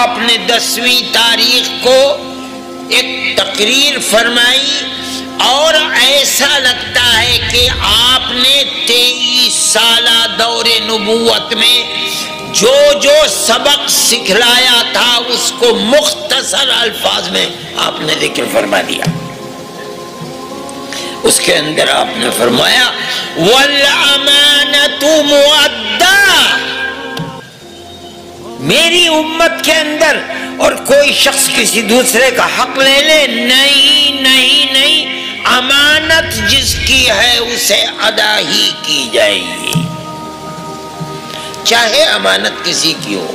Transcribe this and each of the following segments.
آپ نے 10ویں تاریخ کو ایک تقریر فرمائی اور ایسا لگتا ہے کہ آپ نے 23 سالہ دور نبوت میں جو سبق سکھلایا تھا اس کو مختصر الفاظ میں آپ نے ذکر فرما دیا۔ اس کے اندر آپ نے فرمایا وَالْأَمَانَةُ مُؤَدَّى، میری امت کے اندر اور کوئی شخص کسی دوسرے کا حق لے لے، نہیں نہیں نہیں، امانت جس کی ہے اسے ادا ہی کی جائے گی، چاہے امانت کسی کی ہو،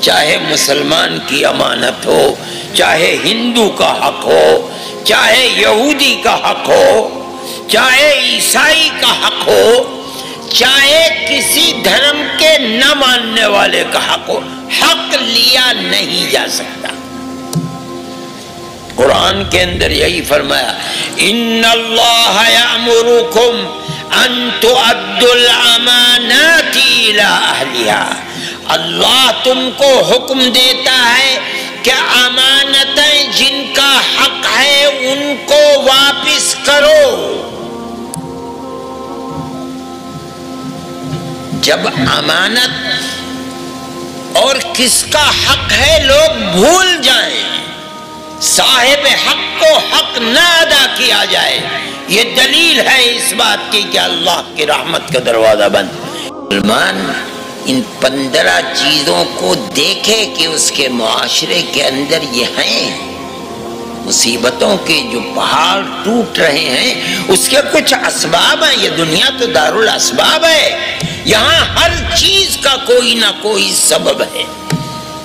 چاہے مسلمان کی امانت ہو، چاہے ہندو کا حق ہو، چاہے یہودی کا حق ہو، چاہے عیسائی کا حق ہو، چاہے کسی دھرم کے نہ ماننے والے کا حق ہو، حق لیا نہیں جا سکتا۔ قرآن کے اندر یہی فرمایا ان اللہ یأمرکم ان تؤدوا الامانات الی اہلہا، اللہ تم کو حکم دیتا ہے کہ امانتیں جن کا حق ہے ان کو واپس کرو۔ جب امانت اور کس کا حق ہے لوگ بھول جائیں، صاحب حق کو حق نہ ادا کیا جائے، یہ دلیل ہے اس بات کی کہ اللہ کی رحمت کا دروازہ بند۔ مسلمان ان 15 چیزوں کو دیکھے کہ اس کے معاشرے کے اندر یہ ہیں، مصیبتوں کے جو پہاڑ ٹوٹ رہے ہیں اس کے کچھ اسباب ہیں۔ یہ دنیا تو دارالاسباب ہے، یہاں ہر چیز کا کوئی نہ کوئی سبب ہے۔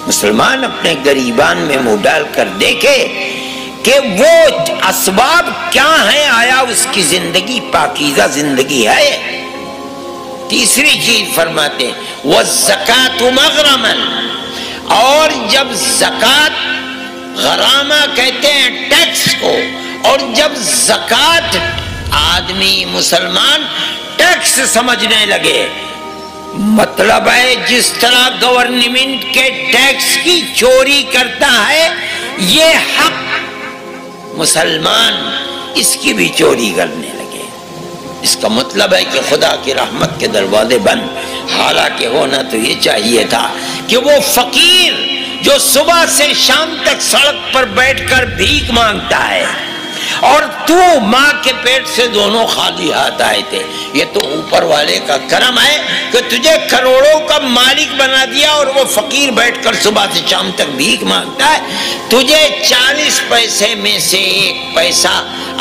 مسلمان اپنے گریبان میں منہ ڈال کر دیکھے کہ وہ اسباب کیا ہیں، آیا اس کی زندگی پاکیزہ زندگی ہے؟ تیسری چیز فرماتے ہیں وَالزَّكَاةُ مَغْرَمًا، اور جب زکوٰۃ، غرامہ کہتے ہیں ٹیکس کو، اور جب زکوٰۃ آدمی مسلمان ٹیکس سمجھنے لگے، مطلب ہے جس طرح گورنمنٹ کے ٹیکس کی چوری کرتا ہے یہ حق مسلمان اس کی بھی چوری کرنے لگے، اس کا مطلب ہے کہ خدا کی رحمت کے دروازے بند۔ حالانکہ ہونا تو یہ چاہیے تھا کہ وہ فقیر جو صبح سے شام تک سڑک پر بیٹھ کر بھیک مانگتا ہے اور تو ماں کے پیٹ سے دونوں خالی ہاتھ آئے تھے، یہ تو اوپر والے کا کرم ہے کہ تجھے کروڑوں کا مالک بنا دیا اور وہ فقیر بیٹھ کر صبح سے شام تک بھیک مانگتا ہے، تجھے 40 پیسے میں سے 1 پیسہ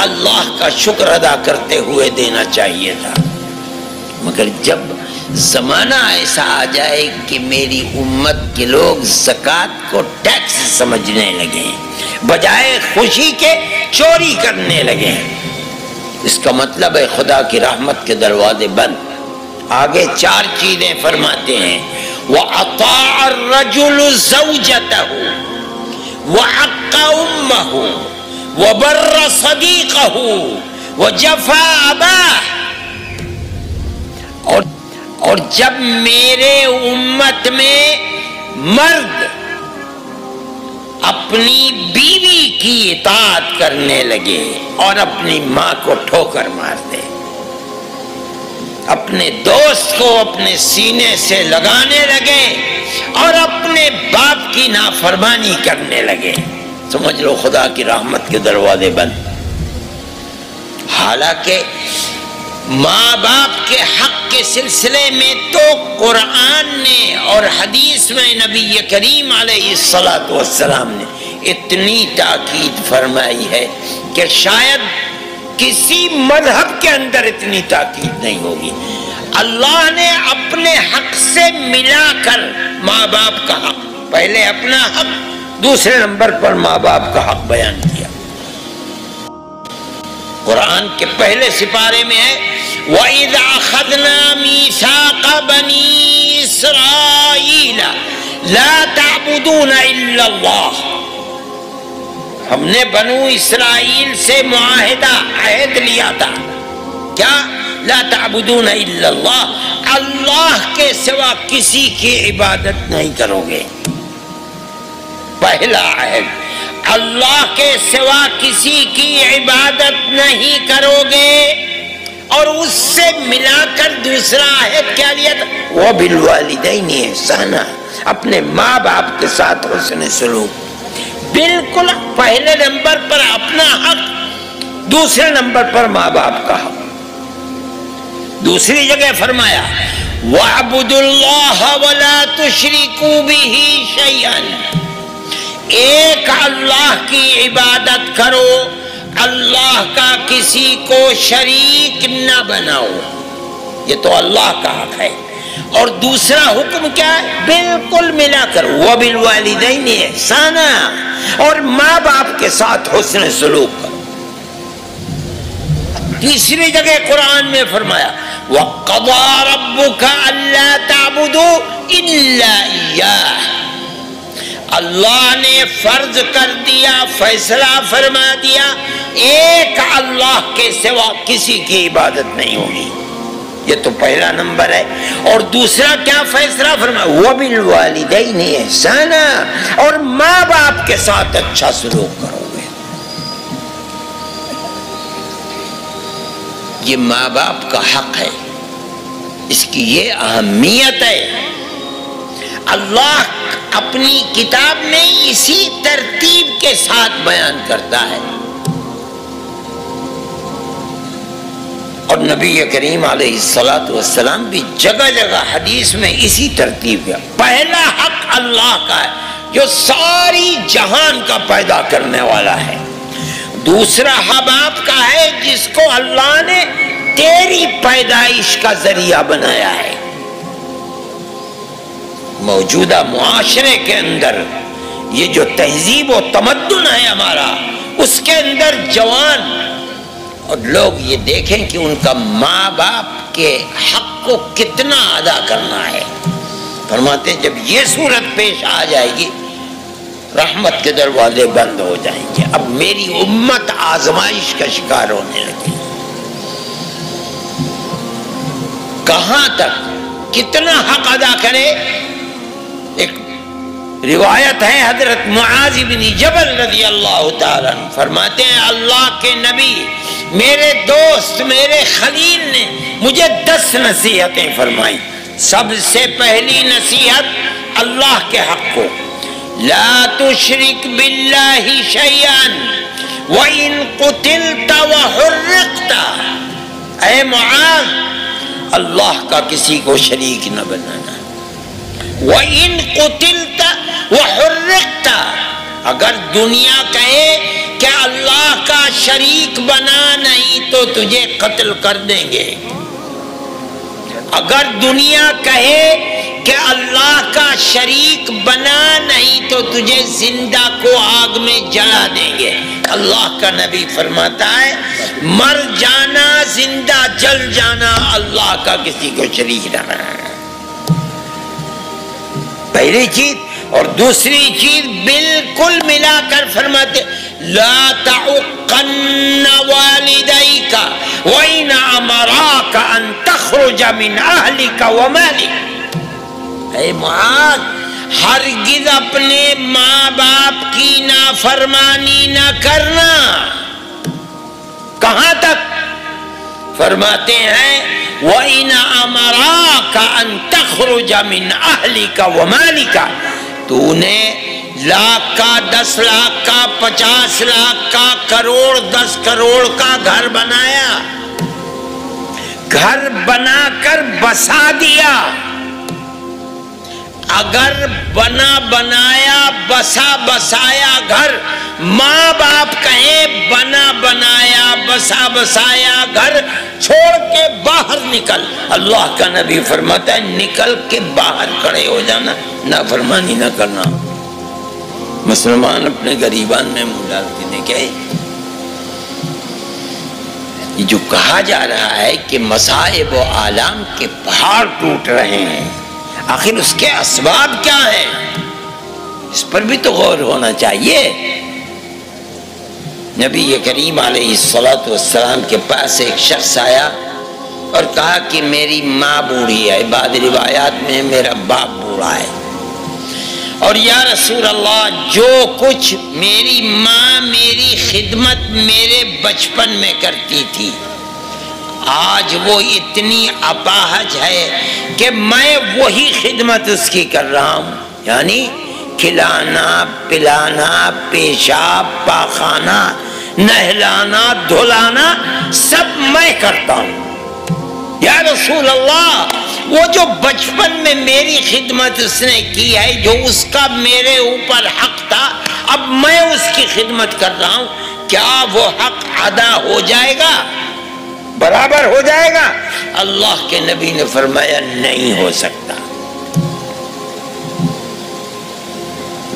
اللہ کا شکر ادا کرتے ہوئے دینا چاہیے تھا۔ مگر جب زمانہ ایسا آ جائے کہ میری امت کے لوگ زکوٰۃ کو ٹیکس سمجھنے لگے، بجائے خوشی کے چوری کرنے لگے، اس کا مطلب ہے خدا کی رحمت کے دروازے بند۔ آگے 4 چیزیں فرماتے ہیں وَأَطَاعَ الرَّجُلُ زَوْجَتَهُ وَعَقَّ أُمَّهُ وَبَرَّ صَدِيقَهُ وَجَفَى أَبَاهُ، اور جب میرے امت میں مرد اپنی بیوی کی اطاعت کرنے لگے اور اپنی ماں کو ٹھوکر مار دے، اپنے دوست کو اپنے سینے سے لگانے لگے اور اپنے باپ کی نافرمانی کرنے لگے، سمجھ لو خدا کی رحمت کے دروازے بند۔ حالانکہ ماں باپ کے حق کے سلسلے میں تو قرآن نے اور حدیث میں نبی کریم علیہ السلام نے اتنی تاکید فرمائی ہے کہ شاید کسی مذہب کے اندر اتنی تاکید نہیں ہوگی۔ اللہ نے اپنے حق سے ملا کر ماں باپ کا حق، پہلے اپنا حق، دوسرے نمبر پر ماں باپ کا حق بیان کیا۔ قرآن کے پہلے سپارے میں ہے وَإِذْ أَخَذْنَا مِيثَاقَ بَنِي إِسْرَائِيلَ لَا تَعْبُدُونَ إِلَّا اللَّهَ، ہم نے بنو اسرائیل سے معاہدہ عہد لیا تھا، کیا؟ لا تعبدون الا اللہ، اللہ کے سوا کسی کی عبادت نہیں کرو گے۔ پہلا عہد، اللہ کے سوا کسی کی عبادت نہیں کرو گے، اور اس سے ملا کر دوسرا عہد کیا لیا تھا؟ وَبِالْوَالِدَيْنِ إِحْسَانًا، اپنے ماں باپ کے ساتھ حسن سلوک۔ بالکل پہلے نمبر پر اپنا حق، دوسرے نمبر پر ماں باپ کا حق۔ دوسری جگہ فرمایا وَاعْبُدُوا اللَّهَ وَلَا تُشْرِكُوا بِهِ شَيْئًا، ایک اللہ کی عبادت کرو، اللہ کا کسی کو شریک نہ بناؤ، یہ تو اللہ کا حق ہے۔ اور دوسرا حکم کیا ہے؟ بالکل ملا کر وَبِالْوَالِدَيْنِ إِحْسَانًا، اور ماں باپ کے ساتھ حسن سلوک کرو۔ تیسری جگہ قرآن میں فرمایا وَقَضَى رَبُّكَ أَلَّا تَعْبُدُوا إِلَّا إِيَّاهُ، اللہ نے فرض کر دیا، فیصلہ فرما دیا، ایک اللہ کے سوا کسی کی عبادت نہیں ہوگی، یہ تو پہلا نمبر ہے۔ اور دوسرا کیا فیصلہ فرمایا؟ وَبِالْوَالِدَيْنِ إِحْسَانًا، اور ماں باپ کے ساتھ اچھا سلوک کرو گے۔ یہ ماں باپ کا حق ہے، اس کی یہ اہمیت ہے۔ اللہ اپنی کتاب میں اسی ترتیب کے ساتھ بیان کرتا ہے، اور نبی کریم علیہ السلام بھی جگہ جگہ حدیث میں اسی ترتیب ہے۔ پہلا حق اللہ کا ہے جو ساری جہان کا پیدا کرنے والا ہے، دوسرا حق باپ کا ہے جس کو اللہ نے تیری پیدائش کا ذریعہ بنایا ہے۔ موجودہ معاشرے کے اندر یہ جو تہذیب و تمدن ہے ہمارا، اس کے اندر جوان اور لوگ یہ دیکھیں کہ ان کا ماں باپ کے حق کو کتنا ادا کرنا ہے۔ فرماتے ہیں جب یہ صورت پیش آ جائے گی رحمت کے دروازے بند ہو جائیں گے، اب میری امت آزمائش کا شکار ہونے لگی۔ کہاں تک کتنا حق ادا کرے؟ ایک روایت ہے حضرت معاذ بن جبل رضی اللہ تعالیٰ عنہ فرماتے ہیں اللہ کے نبی میرے دوست میرے خلیل نے مجھے 10 نصیحتیں فرمائیں۔ سب سے پہلی نصیحت اللہ کے حق کو، لا تشرک باللہ شیئا وَإِن قُتِلْتَ وَحُرِّقْتَ، اے معاذ اللہ کا کسی کو شریک نہ بنانا۔ وَإِن قُتِلْتَ وَحُرِّقْتَ، اگر دنیا کہے کہ اللہ کا شریک بنا نہیں تو تجھے قتل کر دیں گے، اگر دنیا کہے کہ اللہ کا شریک بنا نہیں تو تجھے زندہ کو آگ میں جلا دیں گے۔ اللہ کا نبی فرماتا ہے مر جانا زندہ جل جانا اللہ کا کسی کو شریک نہ بنانا، پہلی چیز۔ اور دوسری چیز بالکل ملا کر فرماتے لا تعقن والديك وإن أمراك أن تخرج من أهلك ومالك، اے معاذ ہرگز اپنے ماں باپ کی نافرمانی نہ کرنا۔ کہاں تک؟ فرماتے ہیں وَإِنَ أَمَرَاكَ أَن تَخْرُجَ مِنْ أَهْلِكَ وَمَالِكَ، تو نے لاکھ کا 10 لاکھ کا 50 لاکھ کا کروڑ 10 کروڑ کا گھر بنایا، گھر بنا کر بسا دیا، اگر بنا بنایا بسا بسایا گھر ماں باپ کہیں بنا بنایا بسا بسایا گھر چھوڑ کے باہر نکل، اللہ کا نبی فرماتا ہے نکل کے باہر کھڑے ہو جانا، نافرمانی نہ کرنا۔ مسلمان اپنے غریبان میں منہ ڈال کے دیکھے، یہ جو کہا جا رہا ہے کہ مصائب و آلام کے پہاڑ ٹوٹ رہے ہیں، آخر اس کے اسباب کیا ہیں؟ اس پر بھی تو غور ہونا چاہیے۔ نبی کریم علیہ السلام کے پاس ایک شخص آیا اور کہا کہ میری ماں بوڑھی ہے، بعض روایات میں میرا باپ بوڑھا ہے، اور یا رسول اللہ جو کچھ میری ماں میری خدمت میرے بچپن میں کرتی تھی آج وہ اتنی اپاہج ہے کہ میں وہی خدمت اس کی کر رہا ہوں، یعنی کھلانا پلانا پیشاب پاخانہ نہلانا دھلانا سب میں کرتا ہوں۔ یا رسول اللہ وہ جو بچپن میں میری خدمت اس نے کی ہے، جو اس کا میرے اوپر حق تھا، اب میں اس کی خدمت کر رہا ہوں، کیا وہ حق ادا ہو جائے گا، برابر ہو جائے گا؟ اللہ کے نبی نے فرمایا نہیں ہو سکتا۔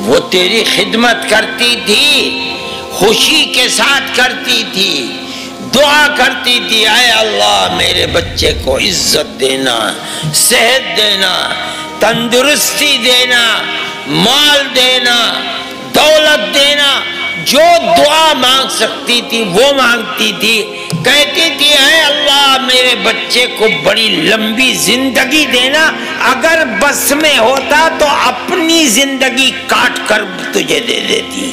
وہ تیری خدمت کرتی تھی، خوشی کے ساتھ کرتی تھی، دعا کرتی تھی، اے اللہ میرے بچے کو عزت دینا، صحت دینا، تندرستی دینا، مال دینا، دولت دینا، جو دعا مانگ سکتی تھی وہ مانگتی تھی، کہتی تھی اے اللہ میرے بچے کو بڑی لمبی زندگی دینا، اگر بس میں ہوتا تو اپنی زندگی کاٹ کر تجھے دے دیتی،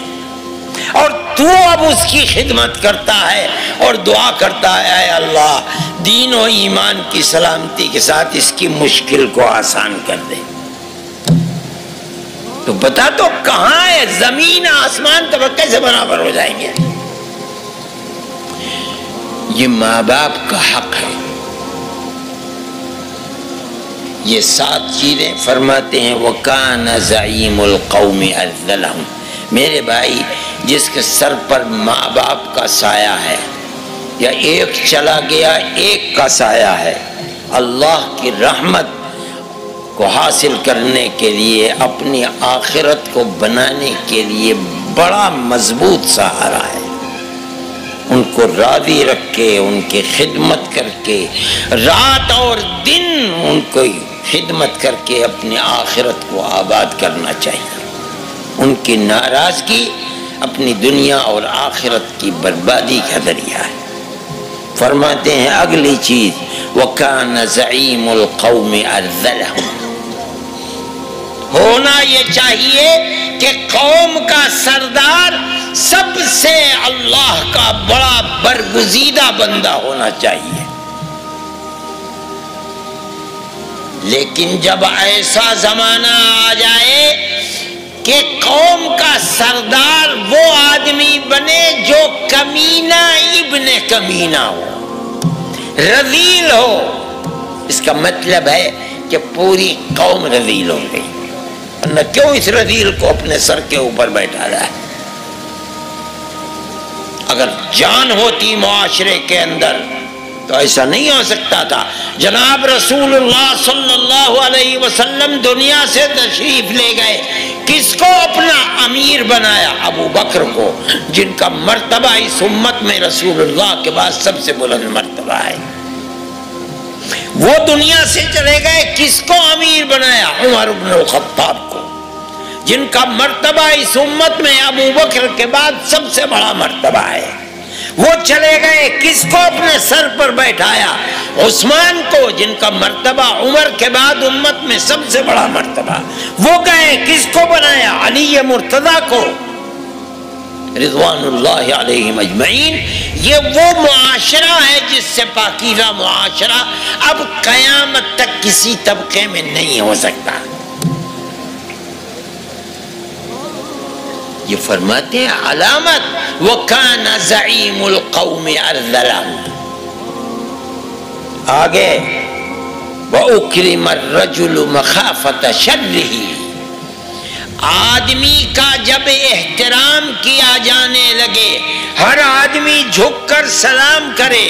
اور تو اب اس کی خدمت کرتا ہے اور دعا کرتا ہے اے اللہ دین و ایمان کی سلامتی کے ساتھ اس کی مشکل کو آسان کر دے۔ تو بتا تو کہاں ہے زمین آسمان تو کیسے برابر ہو جائیں گے؟ یہ ماں باپ کا حق ہے۔ یہ 7 چیزیں فرماتے ہیں وَكَانَ زَعِيمُ الْقَوْمِ أَذَّلَهُمْ، میرے بھائی جس کے سر پر ماں باپ کا سایہ ہے یا ایک چلا گیا ایک کا سایہ ہے، اللہ کی رحمت کو حاصل کرنے کے لیے اپنی آخرت کو بنانے کے لیے بڑا مضبوط سہارا ہے۔ ان کو راضی رکھ کے ان کی خدمت کر کے رات اور دن ان کو خدمت کر کے اپنی آخرت کو آباد کرنا چاہیے۔ ان کی ناراضگی اپنی دنیا اور آخرت کی بربادی کا ذریعہ ہے۔ فرماتے ہیں اگلی چیز وَكَانَ زَعِيمُ الْقَوْمِ أَرْذَلَهُمْ، ہونا یہ چاہیے کہ قوم کا سردار سب سے اللہ کا بڑا برگزیدہ بندہ ہونا چاہیے، لیکن جب ایسا زمانہ آ جائے کہ قوم کا سردار وہ آدمی بنے جو کمینہ ابن کمینہ ہو، رذیل ہو، اس کا مطلب ہے کہ پوری قوم رذیل ہو گئی، ورنہ کیوں اس رذیل کو اپنے سر کے اوپر بیٹھا رہا ہے؟ اگر جان ہوتی معاشرے کے اندر تو ایسا نہیں ہو سکتا تھا۔ جناب رسول اللہ صلی اللہ علیہ وسلم دنیا سے تشریف لے گئے، کس کو اپنا امیر بنایا؟ ابو بکر کو، جن کا مرتبہ اس امت میں رسول اللہ کے بعد سب سے بلند مرتبہ ہے۔ وہ دنیا سے چلے گئے، کس کو امیر بنایا؟ عمر بن الخطاب کو، جن کا مرتبہ اس امت میں ابو بکر کے بعد سب سے بڑا مرتبہ ہے۔ وہ چلے گئے، کس کو اپنے سر پر بیٹھایا؟ عثمان کو، جن کا مرتبہ عمر کے بعد امت میں سب سے بڑا مرتبہ۔ وہ گئے، کس کو بنایا؟ علی مرتضیٰ کو، رضوان اللہ علیہم اجمعین۔ یہ وہ معاشرہ ہے جس سے پاکیزہ معاشرہ اب قیامت تک کسی طبقے میں نہیں ہو سکتا۔ یہ فرماتے ہیں علامت وَكَانَ زَعِيمُ الْقَوْمِ أَرْذَلَهُمْ۔ آگے وَأُكْرِمَ الرَّجُلُ مَخَافَةَ شَرِّهِ، آدمی کا جب احترام کیا جانے لگے، ہر آدمی جھک کر سلام کرے،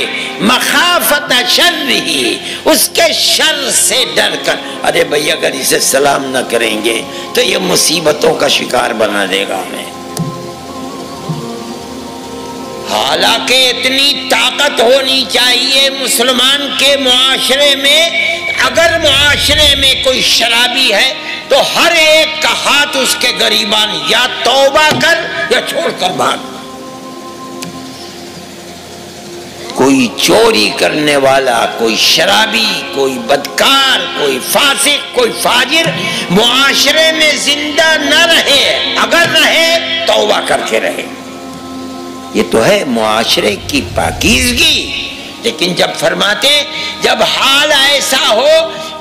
مخافت شرِّهِ، اس کے شر سے ڈر کر، ارے بھئی اگر اسے سلام نہ کریں گے تو یہ مصیبتوں کا شکار بنا دے گا ہمیں۔ حالانکہ اتنی طاقت ہونی چاہیے مسلمان کے معاشرے میں، اگر معاشرے میں کوئی شرابی ہے تو ہر ایک کا ہاتھ اس کے گریبان، یا توبہ کر یا چھوڑ کر بھاگ۔ کوئی چوری کرنے والا، کوئی شرابی، کوئی بدکار، کوئی فاسق، کوئی فاجر معاشرے میں زندہ نہ رہے، اگر رہے توبہ کر کے رہے۔ یہ تو ہے معاشرے کی پاکیزگی۔ لیکن جب فرماتے جب حال ایسا ہو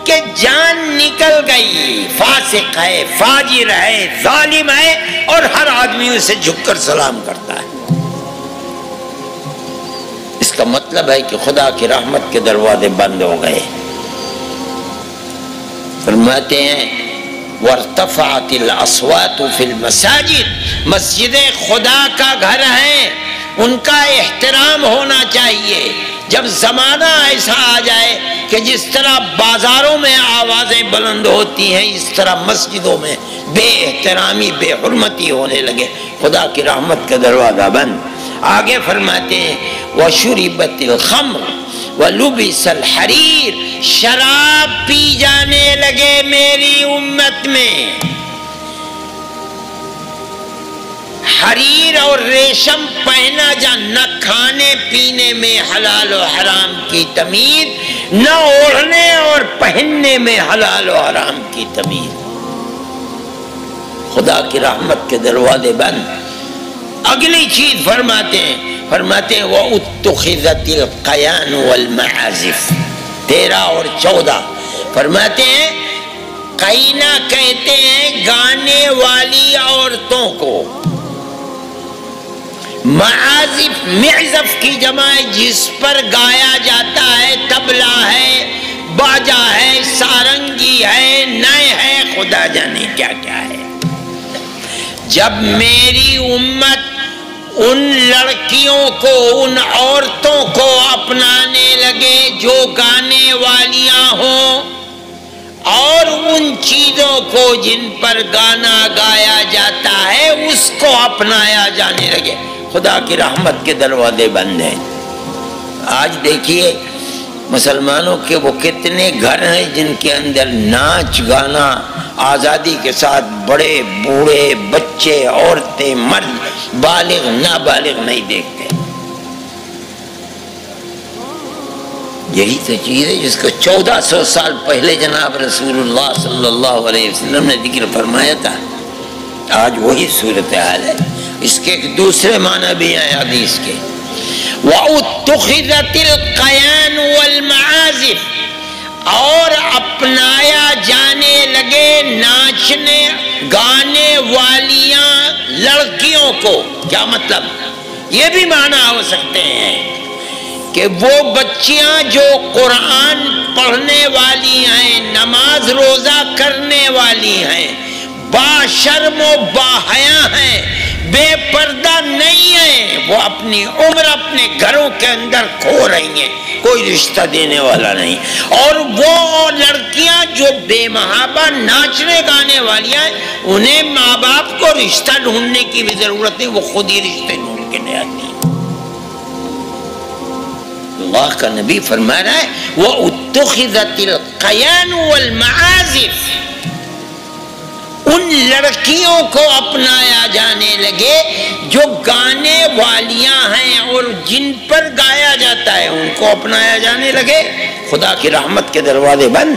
کہ جان نکل گئی، فاسق ہے، فاجر ہے، ظالم ہے، اور ہر آدمی اسے جھک کر سلام کرتا ہے، اس کا مطلب ہے کہ خدا کی رحمت کے دروازے بند ہو گئے۔ فرماتے ہیں وارتفعت الاصوات فی المساجد، مسجدیں خدا کا گھر ہیں، ان کا احترام ہونا چاہیے۔ جب زمانہ ایسا آ جائے کہ جس طرح بازاروں میں آوازیں بلند ہوتی ہیں، اس طرح مسجدوں میں بے احترامی، بے حرمتی ہونے لگے، خدا کی رحمت کا دروازہ بند۔ آگے فرماتے ہیں وَشُرِبَتِ الْخَمْرُ وَلُبِسَ الْحَرِيرُ، شراب پی جانے لگے میری امت میں، حریر اور ریشم پہنا جا، نہ کھانے پینے میں حلال و حرام کی تمیز، نہ اوڑھنے اور پہننے میں حلال و حرام کی تمیز۔ خدا کی رحمت کے دروازے بند۔ اگلی چیز فرماتے ہیں وَأُتُّخِذَتِ الْقَيَانُ وَالْمَعَازِفُ، 13 اور 14 فرماتے ہیں قینہ کہتے ہیں گانے والی عورتوں کو، معازف معزف کی جمع ہے جس پر گایا جاتا ہے، طبلہ ہے، باجا ہے، سارنگی ہے، نئے ہے، خدا جانے کیا کیا ہے۔ جب میری امت ان لڑکیوں کو، ان عورتوں کو اپنانے لگے جو گانے والیاں ہوں، اور ان چیزوں کو جن پر گانا گایا جاتا ہے اس کو اپنایا جانے لگے، خدا کی رحمت کے دروازے بند ہیں۔ آج دیکھیے مسلمانوں کے وہ کتنے گھر ہیں جن کے اندر ناچ گانا آزادی کے ساتھ، بڑے بوڑھے، بچے، عورتیں، مرد، بالغ نابالغ نہیں دیکھتے۔ یہی تو چیز ہے جس کو 1400 سال پہلے جناب رسول اللہ صلی اللہ علیہ وسلم نے ذکر فرمایا تھا، آج وہی صورتحال ہے۔ اس کے ایک دوسرے معنی بھی ہیں حدیث کے، وَأُتُّخِذَتِ الْقَيَانُ وَالْمَعَازِفُ، اور اپنایا جانے لگے ناچنے گانے والیاں لڑکیوں کو۔ کیا مطلب؟ یہ بھی معنی ہو سکتے ہیں کہ وہ بچیاں جو قرآن پڑھنے والی ہیں، نماز روزہ کرنے والی ہیں، با شرم و با حیا ہیں، بے پردہ نہیں ہیں، وہ اپنی عمر اپنے گھروں کے اندر کھو رہی ہیں، کوئی رشتہ دینے والا نہیں۔ اور وہ لڑکیاں جو بے محابہ ناچنے گانے والی ہیں، انہیں ماں باپ کو رشتہ ڈھونڈنے کی بھی ضرورت نہیں، وہ خود ہی رشتے ڈھونڈ کے لے آتی ہیں۔ اللہ کا نبی فرما رہا ہے وَأُتُّخِذَتِ الْقَيَانُ وَالْمَعَازِفُ، ان لڑکیوں کو اپنایا جانے لگے جو گانے والیاں ہیں اور جن پر گایا جاتا ہے ان کو اپنایا جانے لگے، خدا کی رحمت کے دروازے بند۔